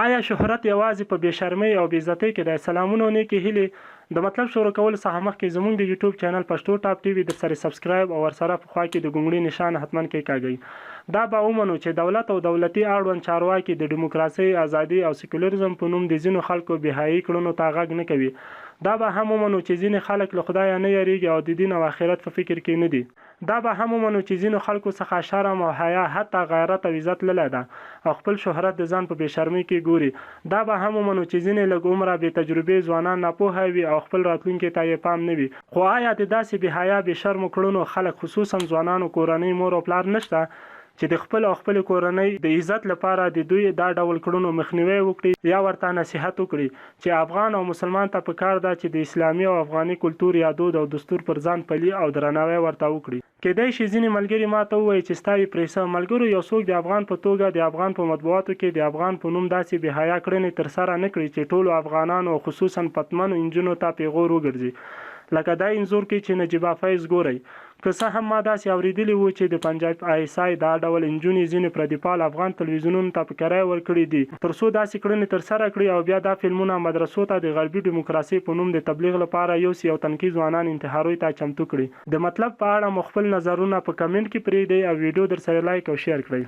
آیا شهرت یوازې په بېشرمۍ او بېعزتۍ کې دی؟ سلامونه او نیکې هیلې. د مطلب شروع کولو څخه مخکې زموږ د یوټیوب چینل پښتو ټاپ ټي وي در سره سبسکرایب او ورسره په خوا کې د ګونګړي نشان حتما کېکاږئ. دا به ومنو چې دولت او دولتي اړوند چارواکي د ډیموکراسۍ، ازادي او سیکولریزم په نوم د ځینو خلکو بېحایي کړنو ته غږ نه کوي. دا به هم ومنو چې ځینې خلک له خدایه نه یریږي او د دین او آخرت په فکر کې نه دي. دا به هم ومنو چې ځینو خلکو څخه شرم او حیا، حتی غیرت او عزت للی ده او خپل شهرت د ځان په بېشرمۍ کې ګوري. دا به هم ومنو چې ځینې لږ عمره بې تجربې ځوانان ناپوهه وي او خپل راتلونکي ته یې پام نه وي. خو آیا د داسې بېحیا بېشرمو کړنو خلک، خصوصا ځوانانو، کورنۍ، مور او پلار نشته چې د خپل او خپلې کورنۍ د عزت لپاره د دوی دا ډول کړنو مخنیوی وکړي یا ورته نصیحت وکړي چې افغان او مسلمان ته پکار ده چې د اسلامي او افغاني کلتور یا دود او دستور پر ځان پلي او درناوی ورته وکړي. کېدای شي ځینې ملګري ماته ووایي چې ستا یې پرې څه. ملګرو، یو څوک د افغان په توګه د افغان په مطبوعاتو کې د افغان په نوم داسې بېحیا کړنې ترسره نه کړي چې ټولو افغانانو خصوصا پتمنو نجونو ته پیغور وګرځي. لکه دا انځور کې چې نجیبه فیض ګورئ. که څه هم ما داسې اورېدلي وو چې د پنجاب ISI دا ډول نجونې ځینې پردیپال افغان تلویزیونونو ته په کرایه ورکړي دي تر څو داسې کړنې ترسره کړي او بیا دا فلمونه مدرسو ته د غربي ډیموکراسۍ په نوم د تبلیغ لپاره یوسي او تنکي ځوانان انتحاروي ته چمتو کړي. د مطلب په اړه مو خپل نظرونه په کمنټ کې پرېږدئ او ویډیو در سره لایک او شیر کړئ.